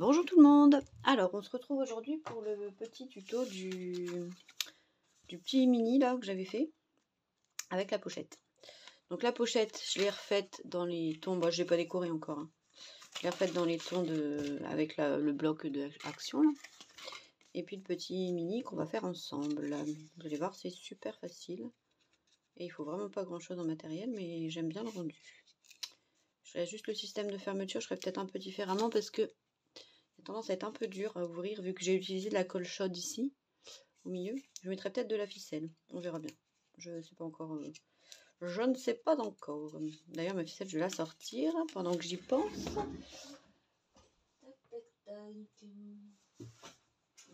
Bonjour tout le monde. Alors on se retrouve aujourd'hui pour le petit tuto du petit mini là que j'avais fait avec la pochette. Donc la pochette je l'ai refaite dans les tons, moi je n'ai pas décoré encore, hein. Je l'ai refaite dans les tons avec le bloc d'action. Et puis le petit mini qu'on va faire ensemble. Vous allez voir, c'est super facile. Et il faut vraiment pas grand chose en matériel, mais j'aime bien le rendu. Je ferai juste le système de fermeture, je ferai peut-être un peu différemment parce que il a tendance à être un peu dur à ouvrir vu que j'ai utilisé de la colle chaude ici au milieu. Je mettrai peut-être de la ficelle, on verra bien. Je ne sais pas encore. Je ne sais pas encore. D'ailleurs ma ficelle je vais la sortir pendant que j'y pense.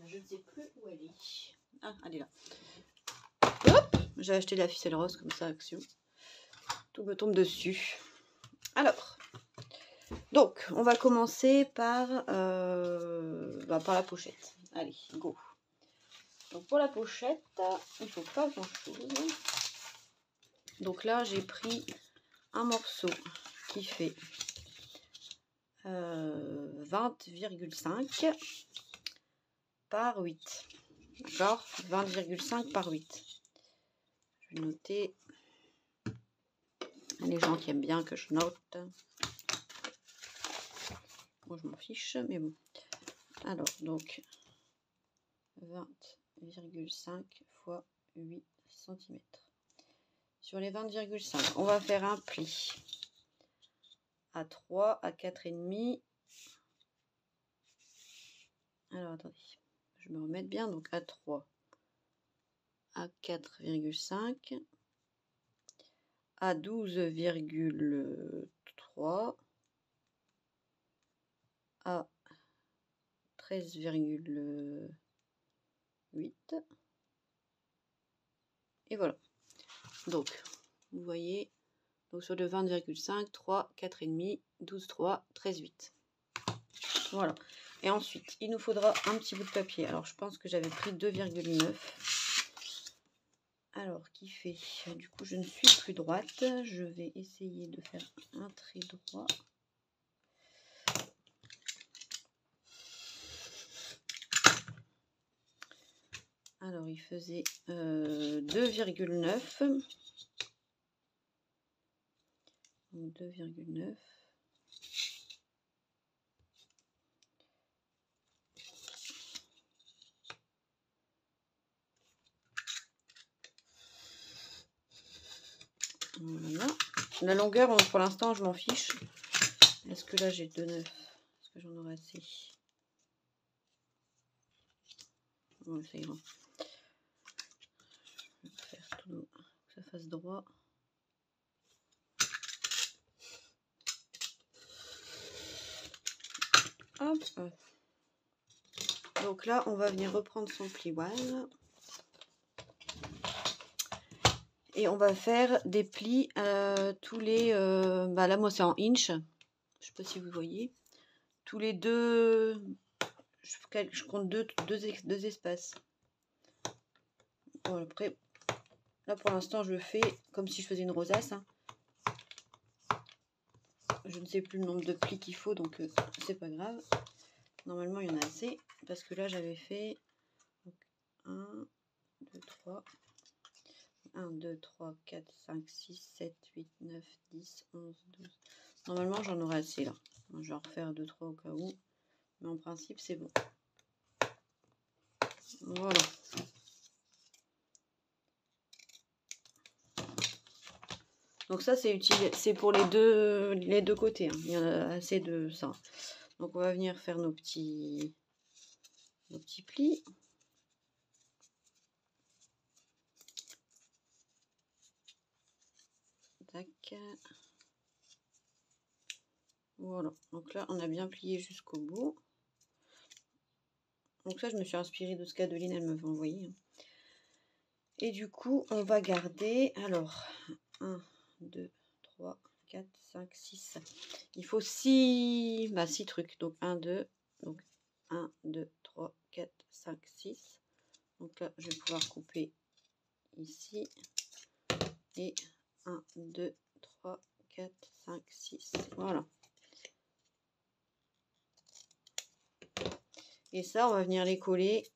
Je ne sais plus où elle est. Ah, elle est là. Hop, j'ai acheté de la ficelle rose comme ça, action. Tout me tombe dessus. Alors, donc on va commencer par la pochette. Allez, go. Donc pour la pochette, il ne faut pas grand chose. Donc là j'ai pris un morceau qui fait 20,5 par 8. D'accord, 20,5 par 8. Je vais noter. Les gens qui aiment bien que je note. Moi je m'en fiche, mais bon. Alors donc 20,5 fois 8 cm. Sur les 20,5, on va faire un pli à 3, à 4,5. Alors attendez, je me remets bien, donc à 3, à 4,5, à 12,3, à 13,8. Et voilà. Donc, vous voyez, donc sur le 20,5, 3, 4,5, 12,3, 13,8. Voilà. Et ensuite, il nous faudra un petit bout de papier. Alors, je pense que j'avais pris 2,9. Alors, qui fait... Du coup, je ne suis plus droite. Je vais essayer de faire un trait droit. Alors, il faisait 2,9. 2,9. Voilà. La longueur, pour l'instant, je m'en fiche. Est-ce que là, j'ai 2,9? Est-ce que j'en aurai assez? Bon, ça ira. Je vais faire tout, que ça fasse droit. Hop. Donc là, on va venir reprendre son plioile. Et on va faire des plis tous les... là, moi, c'est en inch. Je sais pas si vous voyez. Tous les deux... Je compte deux espaces. Bon, après, là, pour l'instant, je le fais comme si je faisais une rosace. Hein. Je ne sais plus le nombre de plis qu'il faut, donc c'est pas grave. Normalement, il y en a assez. Parce que là, j'avais fait 1, 2, 3... 1, 2, 3, 4, 5, 6, 7, 8, 9, 10, 11, 12. Normalement, j'en aurai assez là. Je vais en refaire 2, 3 au cas où. Mais en principe, c'est bon. Voilà. Donc ça, c'est utile. C'est pour les deux côtés. Hein. Il y en a assez de ça. Donc on va venir faire nos petits plis. Tac. Voilà. Donc là, on a bien plié jusqu'au bout. Donc ça, je me suis inspirée de ce qu'Adeline, elle m'avait envoyé. Et du coup, on va garder, alors, 1, 2, 3, 4, 5, 6. Il faut 6 trucs. Donc 1, 2, donc 1, 2, 3, 4, 5, 6. Donc là, je vais pouvoir couper ici. Et 1, 2, 3, 4, 5, 6. Voilà. Et ça, on va venir les coller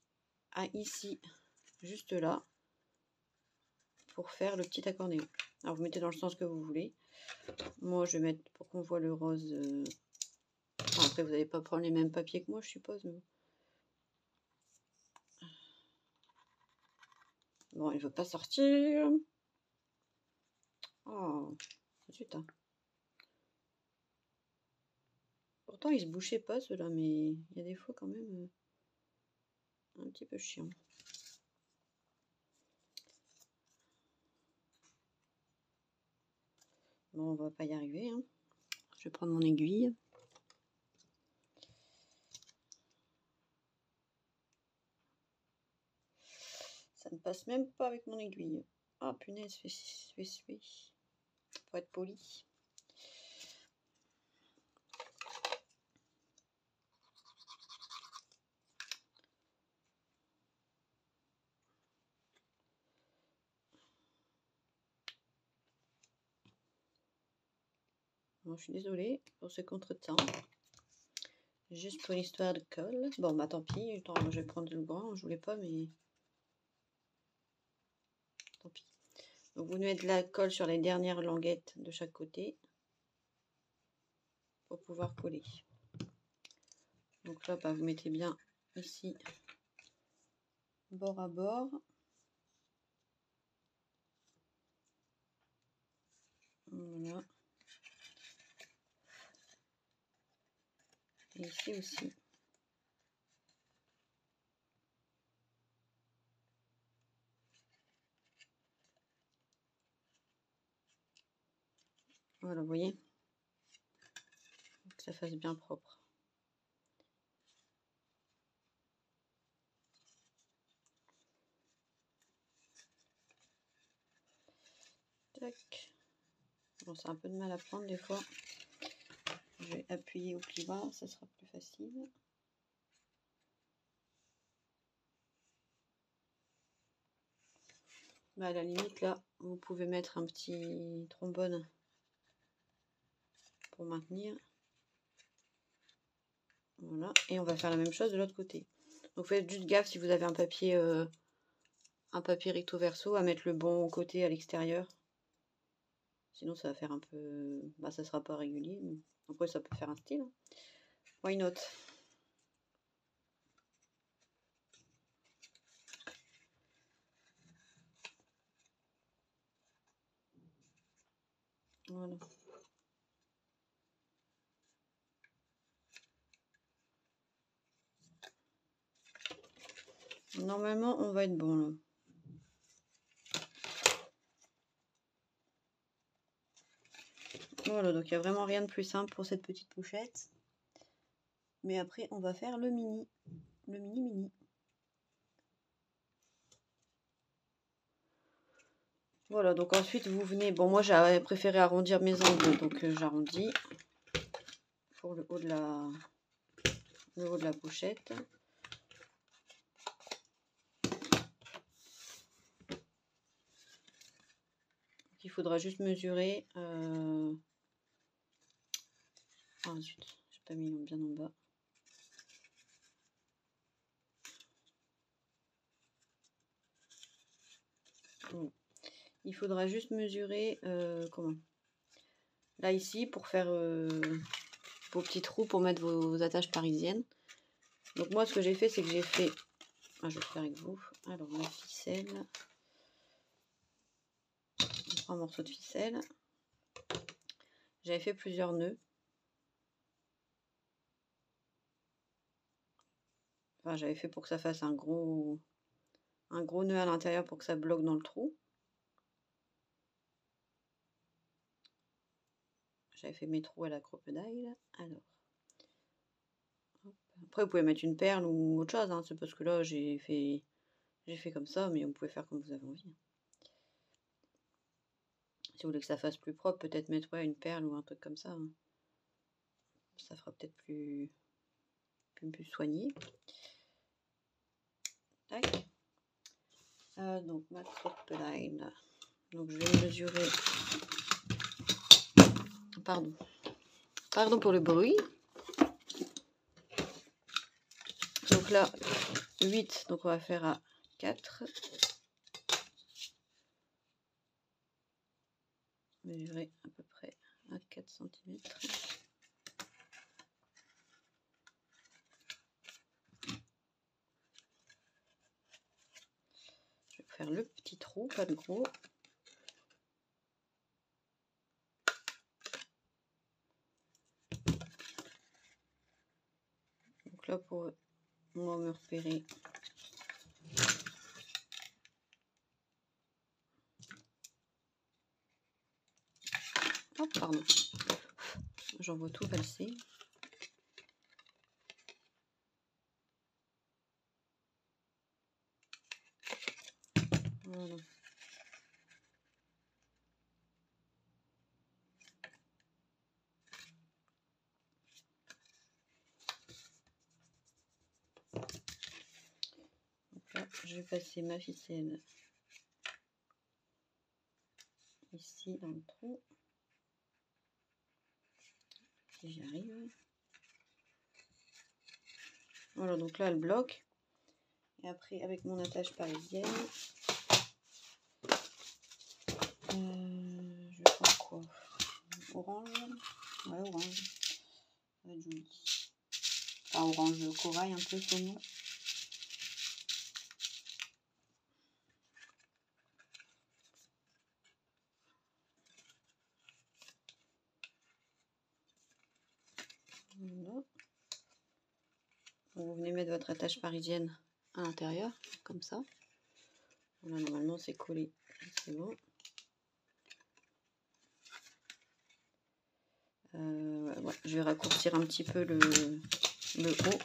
à ici, juste là, pour faire le petit accordéon. Alors vous mettez dans le sens que vous voulez. Moi je vais mettre pour qu'on voit le rose. Enfin, après vous n'allez pas prendre les mêmes papiers que moi je suppose. Mais... Bon, il ne veut pas sortir. Oh, zut. Hein. Pourtant il se bouchait pas ceux-là, mais il y a des fois quand même un petit peu chiant. Bon, on va pas y arriver. Hein. Je vais prendre mon aiguille. Ça ne passe même pas avec mon aiguille. Ah punaise, fais pour être poli. Bon, je suis désolée pour ce contretemps. Juste pour l'histoire de colle. Bon, bah tant pis. Attends, je vais prendre le brun. Je voulais pas, mais tant pis. Donc, vous mettez de la colle sur les dernières languettes de chaque côté pour pouvoir coller. Donc là, bah, vous mettez bien ici, bord à bord. Voilà. Et ici aussi. Voilà, vous voyez, que ça fasse bien propre. Tac. Bon, c'est un peu de mal à prendre des fois. Je vais appuyer au pli bas, ça sera plus facile. Bah, à la limite, là, vous pouvez mettre un petit trombone pour maintenir. Voilà, et on va faire la même chose de l'autre côté. Donc faites juste gaffe si vous avez un papier recto verso à mettre le bon côté à l'extérieur. Sinon ça va faire un peu... Bah ça sera pas régulier, mais après ça peut faire un style. Why not? Voilà. Normalement on va être bon là. Voilà, donc il n'y a vraiment rien de plus simple pour cette petite pochette. Mais après on va faire le mini. Le mini. Voilà, donc ensuite vous venez... Bon, moi j'avais préféré arrondir mes angles, donc j'arrondis pour le haut de la pochette. Il faudra juste mesurer. Ah zut, j'ai pas mis bien en bas. Bon. Il faudra juste mesurer comment là ici pour faire vos petits trous pour mettre vos attaches parisiennes. Donc moi ce que j'ai fait c'est que j'ai fait, je vais le faire avec vous. Alors la ficelle, on prend un morceau de ficelle. J'avais fait plusieurs nœuds. Enfin j'avais fait pour que ça fasse un gros nœud à l'intérieur pour que ça bloque dans le trou. J'avais fait mes trous à la crocodile. Alors, hop. Après vous pouvez mettre une perle ou autre chose, hein. C'est parce que là j'ai fait comme ça, mais vous pouvez faire comme vous avez envie. Si vous voulez que ça fasse plus propre, peut-être mettre une perle ou un truc comme ça. Hein. Ça fera peut-être plus soigné. Tac. Donc ma crocodile. Donc je vais mesurer. Pardon pour le bruit. Donc là, 8, donc on va faire à 4. Mesurer à peu près à 4 cm. Je vais faire le petit trou, pas de gros. Donc là, pour moi me repérer. Oh, pardon. J'en vois tout valser. Voilà. Donc là, je vais passer ma ficelle ici dans le trou. Si j'y arrive. Voilà, donc là, elle bloque. Et après, avec mon attache parisienne, je vais faire quoi? Orange. Ouais, orange. Ça va être joli. Enfin, orange corail, un peu saumon. Voilà. Vous venez mettre votre attache parisienne à l'intérieur, comme ça. Voilà, normalement c'est collé, c'est bon. Ouais, je vais raccourcir un petit peu le haut,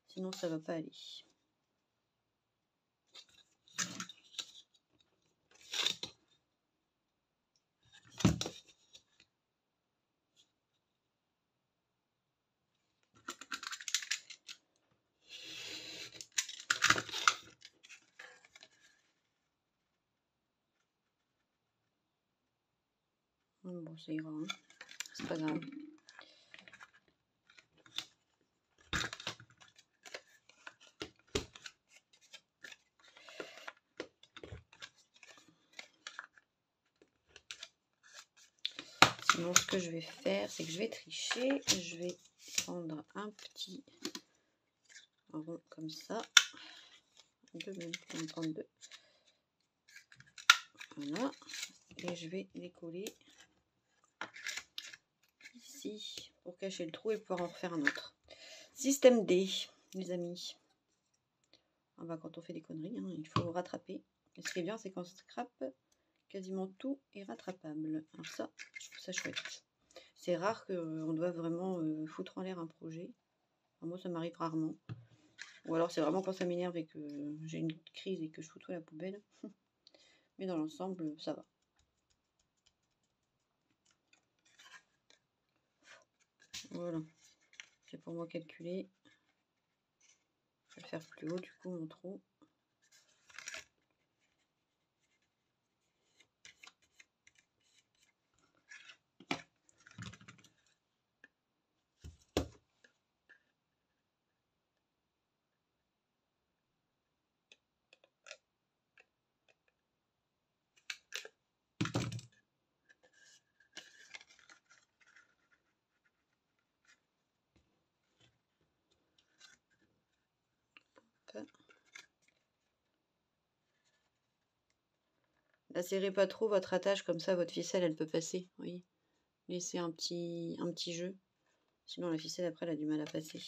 sinon ça va pas aller. Bon, ça ira, hein. C'est pas grave. Sinon, ce que je vais faire, c'est que je vais tricher. Je vais prendre un petit rond comme ça. Deux même, on va prendre deux. Voilà. Et je vais les coller ici pour cacher le trou et pouvoir en refaire un autre. Système D, les amis. Ah bah, quand on fait des conneries, hein, il faut rattraper. Et ce qui est bien, c'est qu'en scrap, quasiment tout est rattrapable. Alors ça, je trouve ça chouette. C'est rare qu'on doit vraiment foutre en l'air un projet. Enfin, moi, ça m'arrive rarement. Ou alors, c'est vraiment quand ça m'énerve et que j'ai une crise et que je fous tout à la poubelle. Mais dans l'ensemble, ça va. Voilà. J'ai pour moi calculé. Je vais le faire plus haut, du coup, mon trou. Là, serrez pas trop votre attache, comme ça votre ficelle elle peut passer. Vous voyez, laissez un petit jeu. Sinon la ficelle après elle a du mal à passer.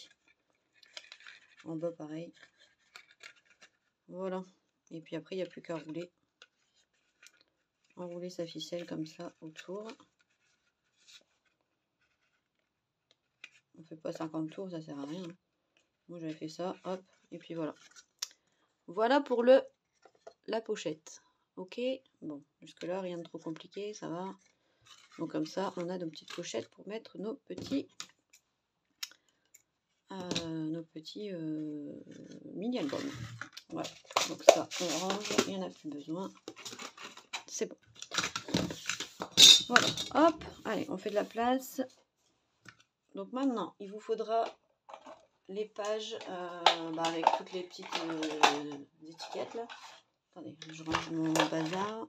En bas pareil. Voilà. Et puis après il n'y a plus qu'à rouler. Enrouler sa ficelle comme ça autour. On fait pas 50 tours, ça sert à rien. Moi j'avais fait ça, hop, et puis voilà. Voilà pour la pochette. Ok, bon, jusque là rien de trop compliqué, ça va. Donc comme ça, on a nos petites pochettes pour mettre nos petits mini-albums. Voilà, donc ça on range, il n'y en a plus besoin. C'est bon. Voilà, hop, allez, on fait de la place. Donc maintenant, il vous faudra les pages avec toutes les petites étiquettes là. Attendez, je range mon bazar.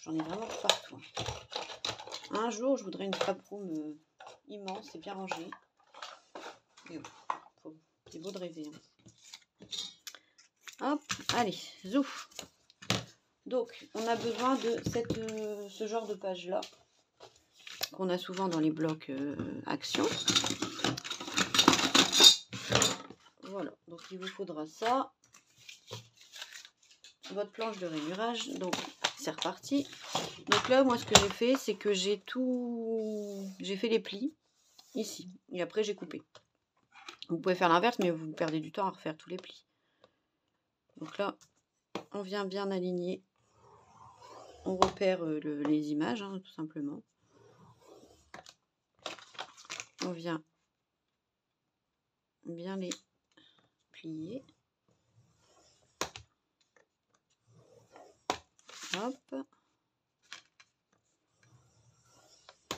J'en ai vraiment partout. Un jour, je voudrais une scrap-room immense et bien rangée. Mais bon, c'est beau de rêver. Hein. Hop, allez, zouf. Donc, on a besoin de ce genre de page-là, qu'on a souvent dans les blocs Action. Voilà, donc il vous faudra ça. Votre planche de rainurage, donc c'est reparti. Donc là, moi, ce que j'ai fait, c'est que j'ai fait les plis ici, et après j'ai coupé. Vous pouvez faire l'inverse, mais vous perdez du temps à refaire tous les plis. Donc là, on vient bien aligner. On repère les images, hein, tout simplement. On vient bien les plier. Hop.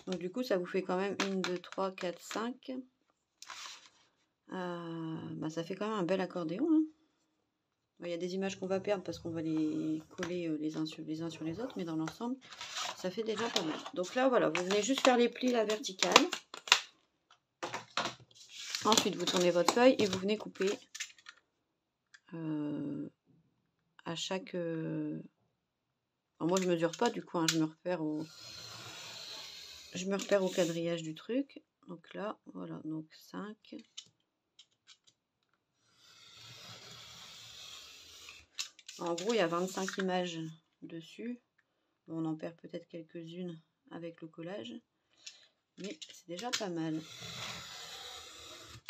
Donc du coup, ça vous fait quand même 1, 2, 3, 4, 5. Ça fait quand même un bel accordéon. Hein. Il y a des images qu'on va perdre parce qu'on va les coller les uns sur les autres, mais dans l'ensemble, ça fait déjà pas mal. Donc là, voilà, vous venez juste faire les plis la verticale. Ensuite, vous tournez votre feuille et vous venez couper à chaque... Alors, moi, je mesure pas, du coup, hein, je me repère au quadrillage du truc. Donc là, voilà, donc 5. En gros, il y a 25 images dessus. On en perd peut-être quelques-unes avec le collage. Mais c'est déjà pas mal.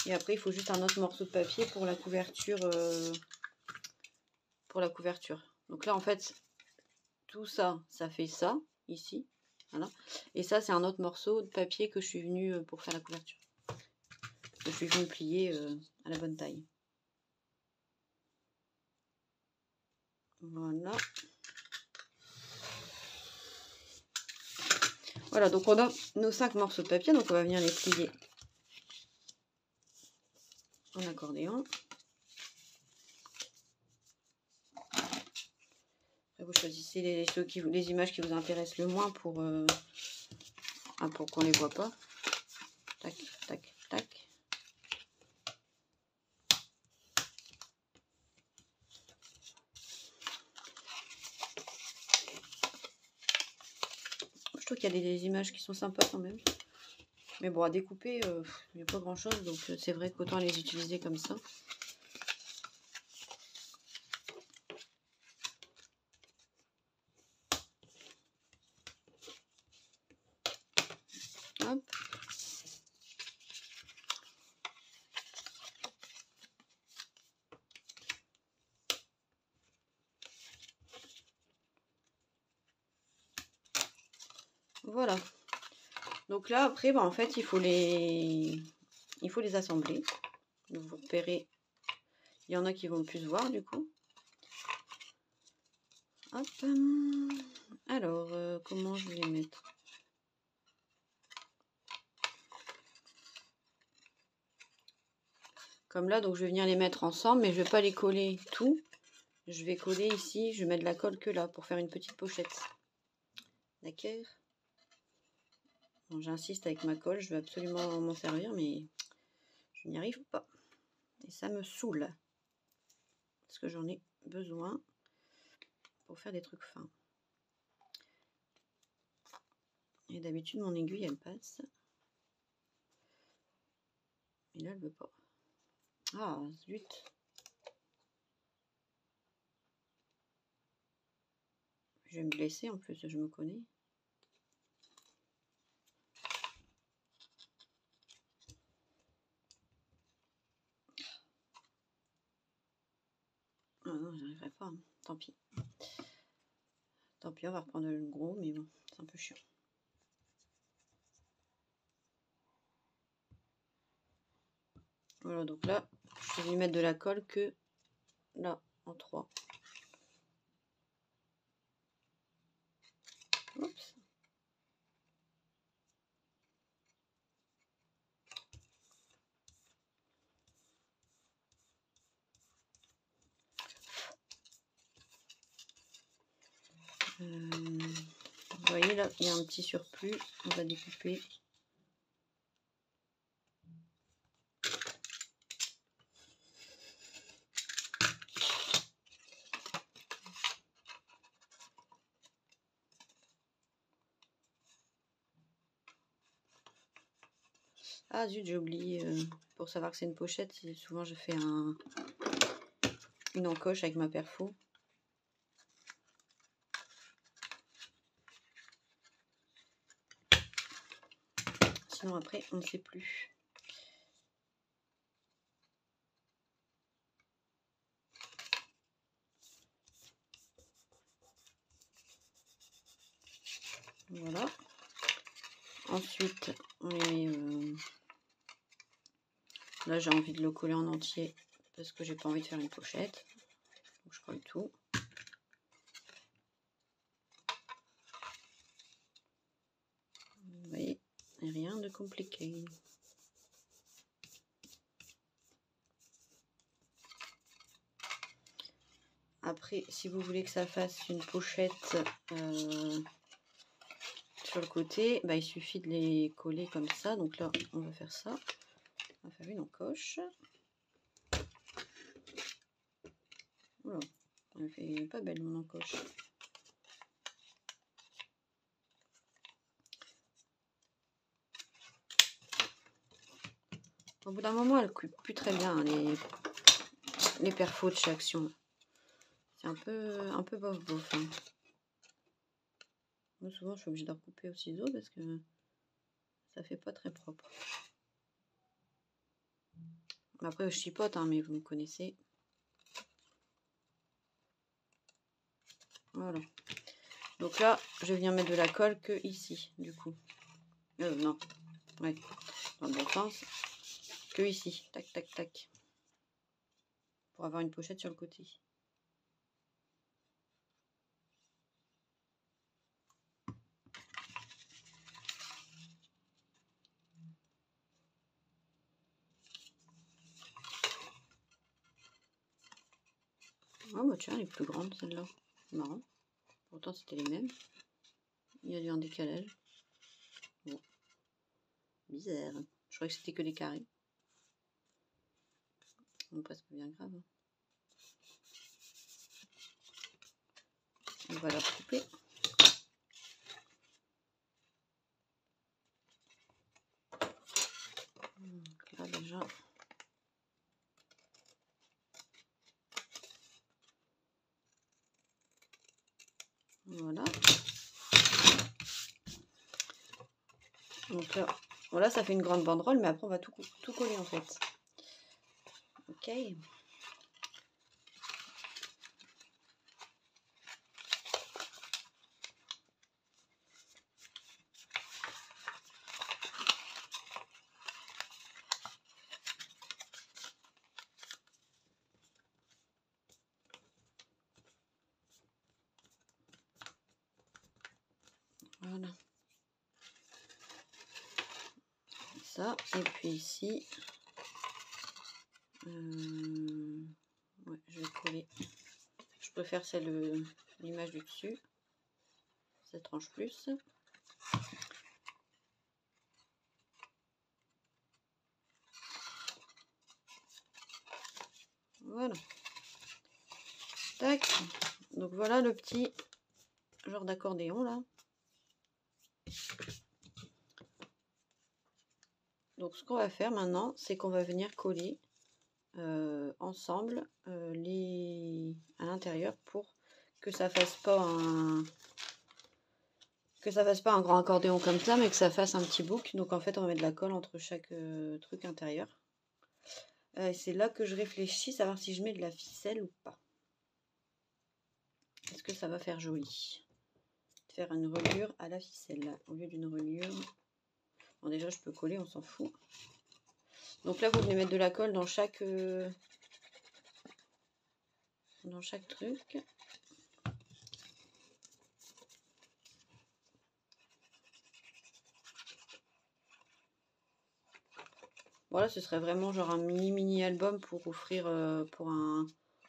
Et après, il faut juste un autre morceau de papier pour la couverture. Donc là, en fait, tout ça, ça fait ça, ici. Voilà. Et ça, c'est un autre morceau de papier que je suis venue pour faire la couverture. Que je suis venue plier à la bonne taille. Voilà. Voilà, donc on a nos 5 morceaux de papier, donc on va venir les plier en accordéon. Vous choisissez les images qui vous intéressent le moins pour qu'on les voit pas. Tac, tac, tac. Je trouve qu'il y a des images qui sont sympas quand même. Mais bon, à découper, il n'y a pas grand chose, donc c'est vrai qu'autant les utiliser comme ça. Hop. Voilà. Donc là, après, en fait, il faut les assembler. Donc, vous repérez. Il y en a qui vont plus voir, du coup. Hop. Alors, comment je vais les mettre? Comme là, donc je vais venir les mettre ensemble, mais je vais pas les coller tout. Je vais coller ici, je vais mettre de la colle que là, pour faire une petite pochette. D'accord? Bon, j'insiste avec ma colle, je veux absolument m'en servir, mais je n'y arrive pas. Et ça me saoule. Parce que j'en ai besoin pour faire des trucs fins. Et d'habitude, mon aiguille, elle passe. Et là, elle veut pas. Ah, zut. Je vais me blesser, en plus, je me connais. Ah non, j'y arriverai pas. Hein. Tant pis. Tant pis, on va reprendre le gros, mais bon, c'est un peu chiant. Voilà, donc là, je vais lui mettre de la colle que là, en 3. Oups. là, il y a un petit surplus. On va découper. Ah zut, j'ai oublié. Pour savoir que c'est une pochette, souvent je fais une encoche avec ma perfo. Sinon après, on ne sait plus. Voilà. Ensuite, on les met... Là, j'ai envie de le coller en entier parce que j'ai pas envie de faire une pochette. Donc, je colle tout. Vous voyez, rien de compliqué. Après, si vous voulez que ça fasse une pochette sur le côté, bah, il suffit de les coller comme ça. Donc là, on va faire ça. On va faire une encoche. Voilà, elle fait pas belle mon encoche. Au bout d'un moment, elle coupe plus très bien hein, les perfos de chez Action. C'est un peu bof bof. Hein. Moi, souvent, je suis obligée de recouper au ciseau parce que ça fait pas très propre. Après, je chipote, hein, mais vous me connaissez. Voilà. Donc là, je viens mettre de la colle que ici, du coup. Non. Ouais. Dans le bon sens. Que ici. Tac, tac, tac. Pour avoir une pochette sur le côté. Oh bah tiens, elle est plus grande celle-là. Marrant. Pourtant c'était les mêmes. Il y a eu un décalage. Bon. Bizarre. Je croyais que c'était que des carrés. Bon, presque bien grave. On va la couper. Donc là déjà. Voilà. Donc là, voilà, ça fait une grande banderole, mais après on va tout coller en fait. Ok. Voilà. Ça, et puis ici, ouais, je vais coller. Je préfère celle l'image du dessus. Cette tranche plus. Voilà. Tac. Donc voilà le petit genre d'accordéon là. Donc ce qu'on va faire maintenant, c'est qu'on va venir coller ensemble à l'intérieur pour que ça fasse pas un grand accordéon comme ça, mais que ça fasse un petit bouc. Donc en fait on va mettre de la colle entre chaque truc intérieur. C'est là que je réfléchis, savoir si je mets de la ficelle ou pas. Est-ce que ça va faire joli? Faire une reliure à la ficelle au lieu d'une reliure. Bon, déjà je peux coller, on s'en fout. Donc là vous venez mettre de la colle dans chaque truc. Voilà, ce serait vraiment genre un mini album pour offrir pour un.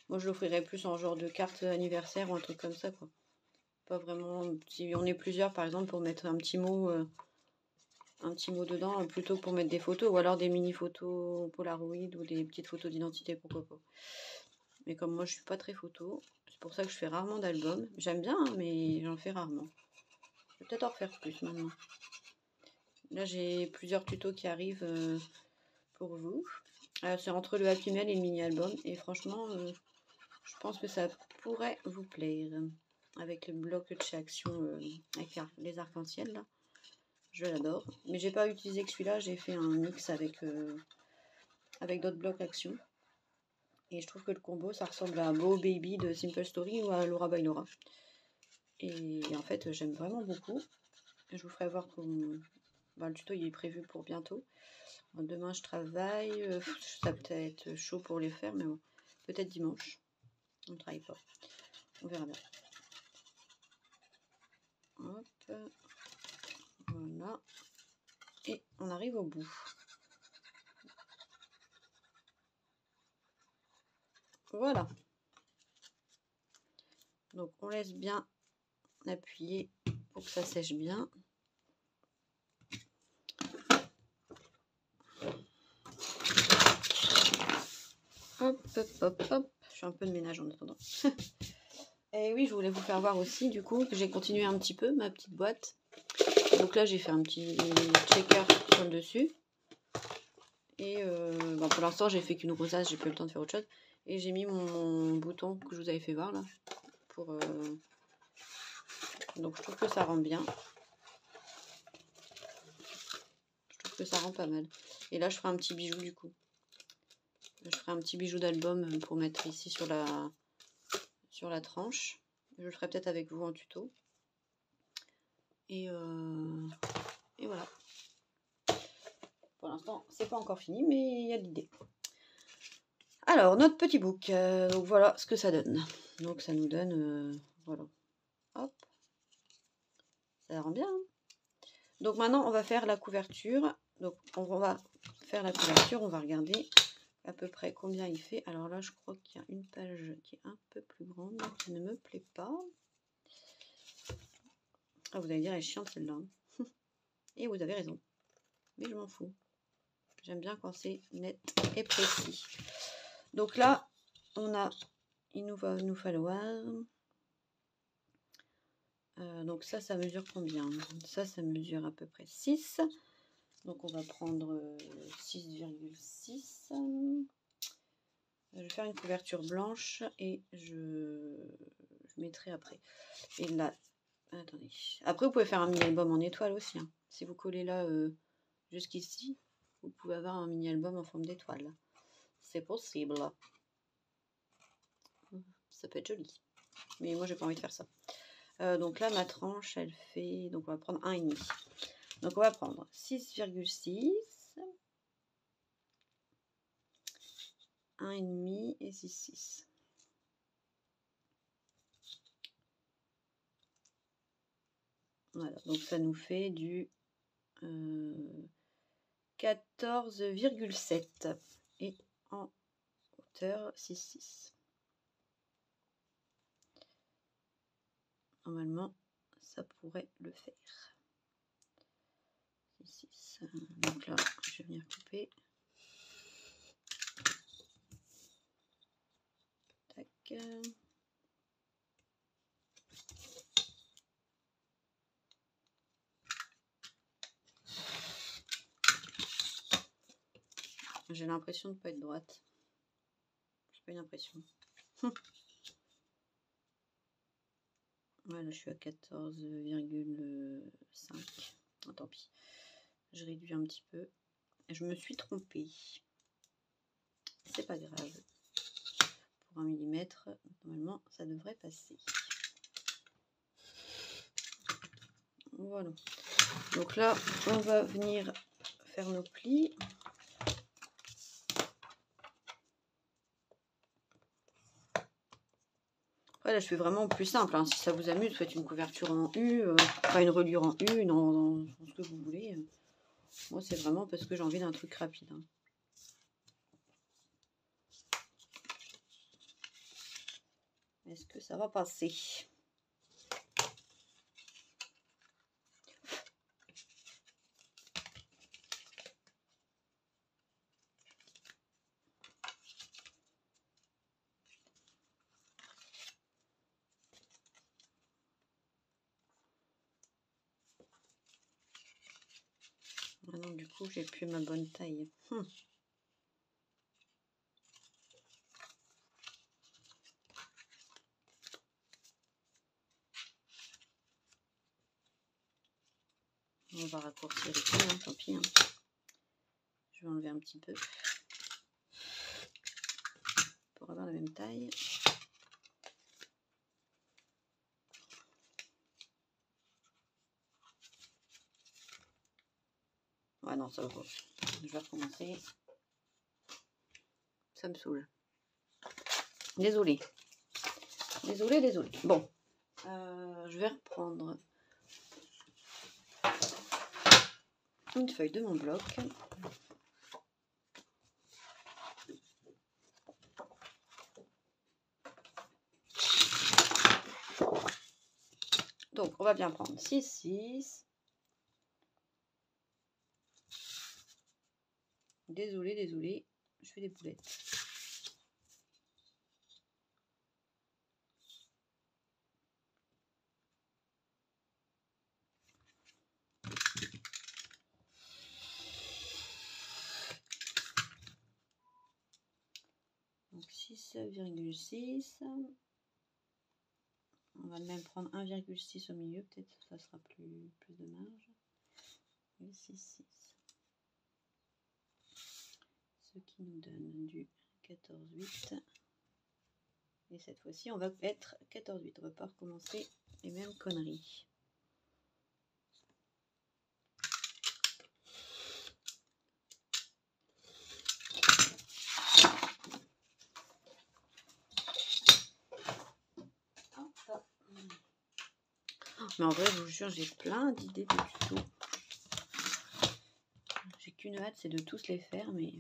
Moi je l'offrirais plus en genre de carte anniversaire ou un truc comme ça quoi. Pas vraiment. Si on est plusieurs, par exemple, pour mettre un petit mot dedans, plutôt que pour mettre des photos, ou alors des mini photos Polaroid ou des petites photos d'identité, pourquoi pas. Mais comme moi je suis pas très photo, c'est pour ça que je fais rarement d'albums. J'aime bien, hein, mais j'en fais rarement. Je vais peut-être en refaire plus maintenant. Là j'ai plusieurs tutos qui arrivent pour vous. C'est entre le Happy Mail et le mini album, et franchement je pense que ça pourrait vous plaire. Avec le bloc de chez Action, avec les arcs-en-ciel là. Je l'adore. Mais j'ai pas utilisé que celui-là, j'ai fait un mix avec d'autres blocs Action. Et je trouve que le combo, ça ressemble à Beau Baby de Simple Story ou à Laura by Laura. Et en fait, j'aime vraiment beaucoup. Je vous ferai voir comment... le tuto, il est prévu pour bientôt. Demain, je travaille. Ça peut être chaud pour les faire, mais bon. Peut-être dimanche. On ne travaille pas. On verra bien. Hop. Voilà. Et on arrive au bout. Voilà. Donc on laisse bien appuyer pour que ça sèche bien. Hop, hop, hop, hop. Je fais un peu de ménage en attendant. Et oui, je voulais vous faire voir aussi, du coup, que j'ai continué un petit peu ma petite boîte. Donc là, j'ai fait un petit checker sur le dessus. Et pour l'instant, j'ai fait qu'une rosace, j'ai pas eu le temps de faire autre chose. Et j'ai mis mon bouton que je vous avais fait voir là. Donc je trouve que ça rend bien. Je trouve que ça rend pas mal. Et là, je ferai un petit bijou du coup. Je ferai un petit bijou d'album pour mettre ici sur la tranche. Je le ferai peut-être avec vous en tuto. Et voilà. Pour l'instant, c'est pas encore fini, mais il y a de l'idée. Alors, notre petit book. Donc voilà ce que ça donne. Donc ça nous donne... voilà. Hop. Ça rend bien. Hein. Donc maintenant, on va faire la couverture. Donc on va faire la couverture. On va regarder à peu près combien il fait. Alors là, je crois qu'il y a une page qui est un peu plus grande. Ça ne me plaît pas. Ah, vous allez dire, elle est chiante celle-là. Hein. Et vous avez raison. Mais je m'en fous. J'aime bien quand c'est net et précis. Donc là, il va nous falloir... donc ça mesure combien? Ça mesure à peu près 6. Donc on va prendre 6,6. Je vais faire une couverture blanche et je mettrai après. Et là, attendez. Après, vous pouvez faire un mini-album en étoile aussi. Hein. Si vous collez là jusqu'ici, vous pouvez avoir un mini-album en forme d'étoile. C'est possible. Ça peut être joli. Mais moi, j'ai pas envie de faire ça. Donc là, ma tranche, elle fait... Donc on va prendre 1,5. Donc on va prendre 6,6. 1,5 et 6,6. Voilà, donc ça nous fait du 14,7 et en hauteur 6,6. Normalement, ça pourrait le faire. 6,6. Donc là, je vais venir couper. Tac. J'ai l'impression de ne pas être droite. J'ai pas une impression. Voilà, je suis à 14,5. Oh, tant pis. Je réduis un petit peu. Je me suis trompée. C'est pas grave. Pour 1 mm, normalement, ça devrait passer. Voilà. Donc là, on va venir faire nos plis. Après, là, je fais vraiment plus simple. Hein. Si ça vous amuse, faites une couverture en U, enfin une reliure en U, dans ce que vous voulez. Moi, c'est vraiment parce que j'ai envie d'un truc rapide. Hein. Est-ce que ça va passer? Du coup, j'ai plus ma bonne taille. On va raccourcir ici, hein, tant pis. Hein. Je vais enlever un petit peu pour avoir la même taille. Ouais, non, ça va pas. Je vais recommencer. Ça me saoule. Désolée. Désolée. Bon, je vais reprendre une feuille de mon bloc. Donc, on va bien prendre 6, 6. Désolée, je fais des boulettes. Donc 6,6. On va même prendre 1,6 au milieu, peut-être ça sera plus de marge. Et 6, 6. Ce qui nous donne du 14,8. Et cette fois-ci, on va être 14,8. On va pas recommencer les mêmes conneries. Mais en vrai, je vous jure, j'ai plein d'idées de tutos. J'ai qu'une hâte, c'est de tous les faire, mais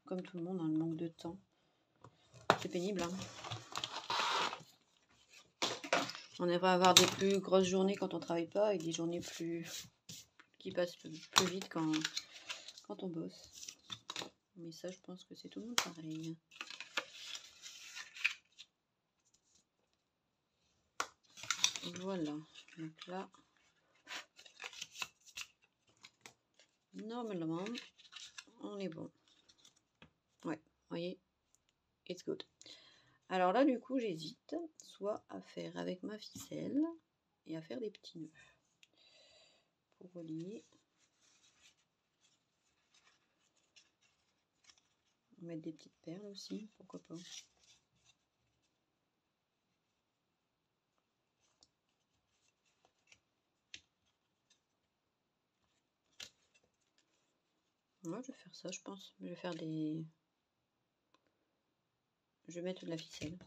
comme tout le monde, le manque de temps. C'est pénible. Hein. On aimerait avoir des plus grosses journées quand on travaille pas et des journées qui passent plus vite quand on bosse. Mais ça, je pense que c'est tout le monde pareil. Voilà. Donc là, normalement, on est bon. Ouais, vous voyez, it's good. Alors là, du coup, j'hésite soit à faire avec ma ficelle et à faire des petits nœuds pour relier. On va mettre des petites perles aussi, pourquoi pas. Moi, je vais faire ça, je pense. Je vais faire des... Je vais mettre de la ficelle.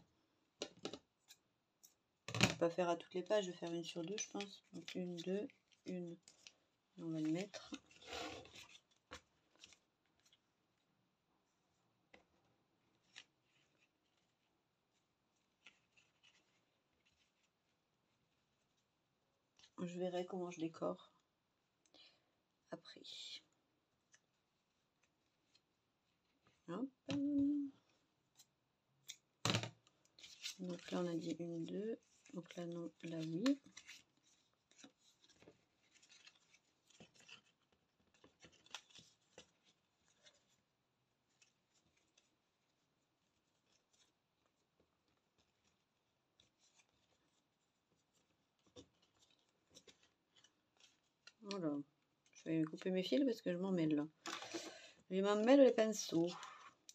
Je vais pas faire à toutes les pages, je vais faire une sur deux, je pense. Donc une, deux, une. Et on va le mettre. Je verrai comment je décore après. Hop. Donc là, on a dit une, deux. Donc là, non, là, oui. Voilà. Je vais couper mes fils parce que je m'en mêle là. Je m'en mêle les pinceaux.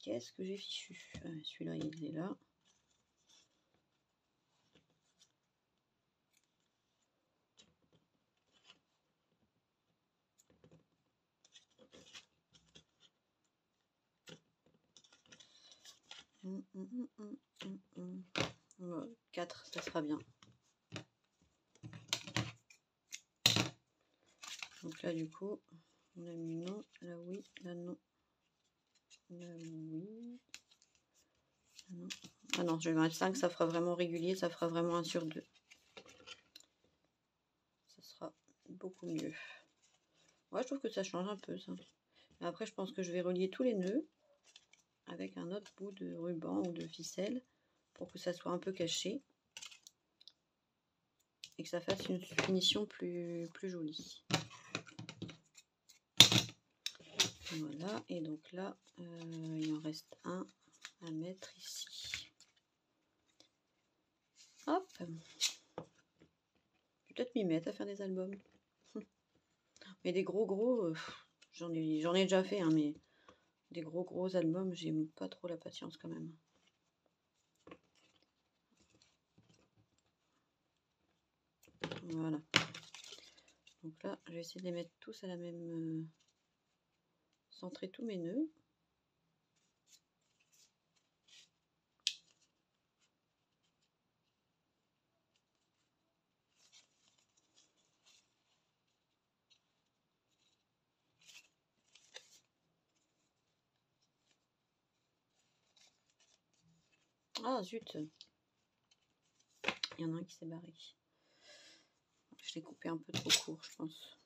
Qu'est-ce que j'ai fichu? Celui-là, il est là. Voilà, 4, ça sera bien. Donc là, du coup, on a mis non, là oui, là non, là oui, là non. Ah non, je vais mettre 5, ça fera vraiment régulier, ça fera vraiment 1 sur 2. Ça sera beaucoup mieux. Ouais, je trouve que ça change un peu, ça. Mais après, je pense que je vais relier tous les nœuds avec un autre bout de ruban ou de ficelle pour que ça soit un peu caché et que ça fasse une finition plus jolie. Voilà, et donc là, il en reste un à mettre ici. Hop, peut-être m'y mettre à faire des albums. Mais des gros, j'en ai déjà fait, hein, mais des gros albums, j'ai pas trop la patience quand même. Voilà. Donc là, je vais essayer de les mettre tous à la même... centrer tous mes nœuds. Ah zut! Il y en a un qui s'est barré. Je l'ai coupé un peu trop court, je pense.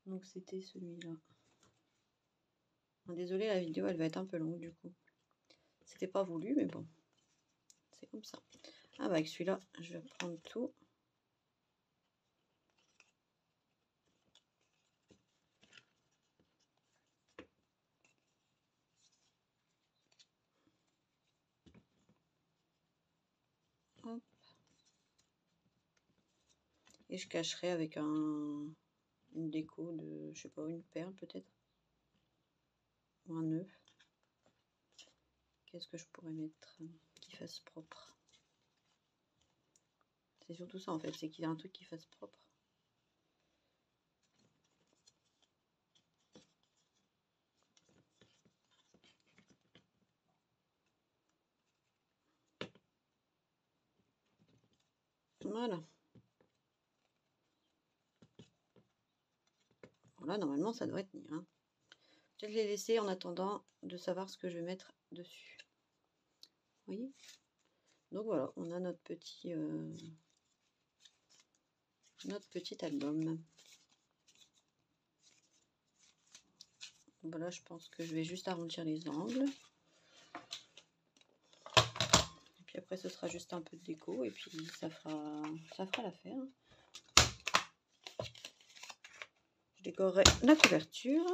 Donc c'était celui-là. Désolée, la vidéo elle va être un peu longue du coup. C'était pas voulu, mais bon. C'est comme ça. Ah bah avec celui-là, je vais prendre tout. Hop. Et je cacherai avec une déco de, je sais pas, une perle peut-être. Ou un nœud. Qu'est-ce que je pourrais mettre qui fasse propre? C'est surtout ça en fait, c'est qu'il y a un truc qui fasse propre. Voilà. Voilà, normalement ça devrait tenir. Hein. Je vais les laisser en attendant de savoir ce que je vais mettre dessus. Vous voyez? Donc voilà, on a notre petit album. Voilà, je pense que je vais juste arrondir les angles. Et puis après, ce sera juste un peu de déco et puis ça fera l'affaire. Je décorerai la couverture.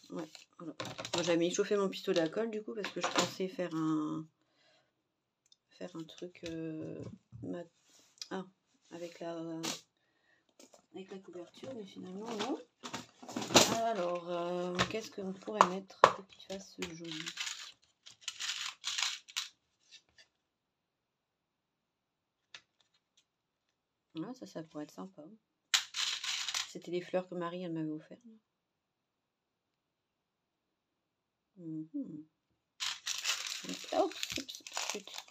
Ouais, voilà. Moi, j'avais mis chauffer mon pistolet à colle du coup parce que je pensais faire un truc avec la couverture, mais finalement non. Alors, qu'est-ce qu'on pourrait mettre pour qu'il fasse joli? Ah, ça pourrait être sympa. C'était les fleurs que Marie elle m'avait offert. Oh,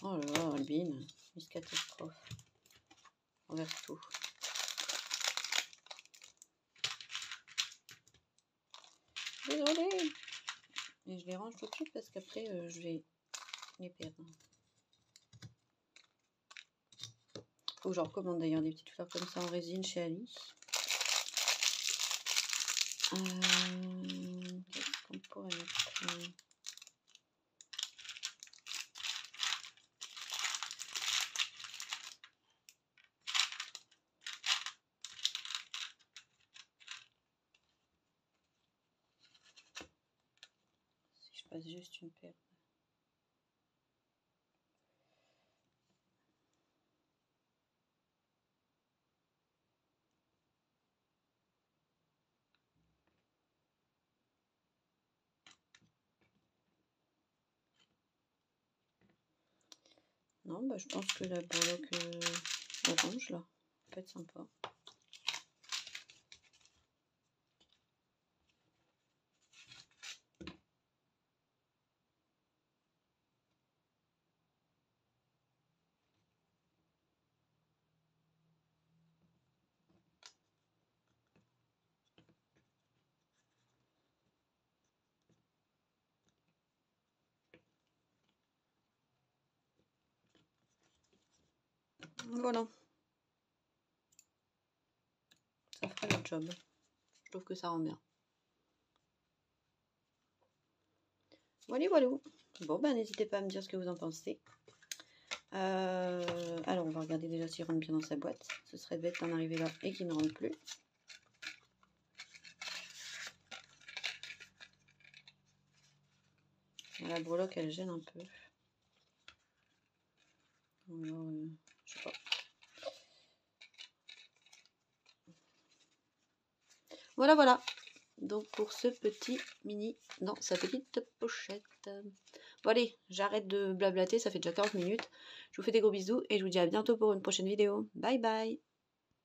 oh là là, Albine, Miss Catastrophe. Envers tout. Désolée. Et je les range tout de suite parce qu'après je vais les perdre. Faut que j'en recommande d'ailleurs des petites fleurs comme ça en résine chez Alice. Qu'est-ce qu'on pourrait mettre? Si je passe juste une perle. Non, bah je pense que la breloque orange là, peut être sympa. Voilà. Ça fera le job. Je trouve que ça rend bien. Voilà, voilà. Bon, ben n'hésitez pas à me dire ce que vous en pensez. Alors, on va regarder déjà s'il rentre bien dans sa boîte. Ce serait bête d'en arriver là et qu'il ne rentre plus. La breloque, elle gêne un peu. Alors, je sais pas. Voilà, voilà. Donc pour ce petit mini dans sa petite pochette. Bon allez, j'arrête de blablater, ça fait déjà 40 minutes. Je vous fais des gros bisous et je vous dis à bientôt pour une prochaine vidéo. Bye bye.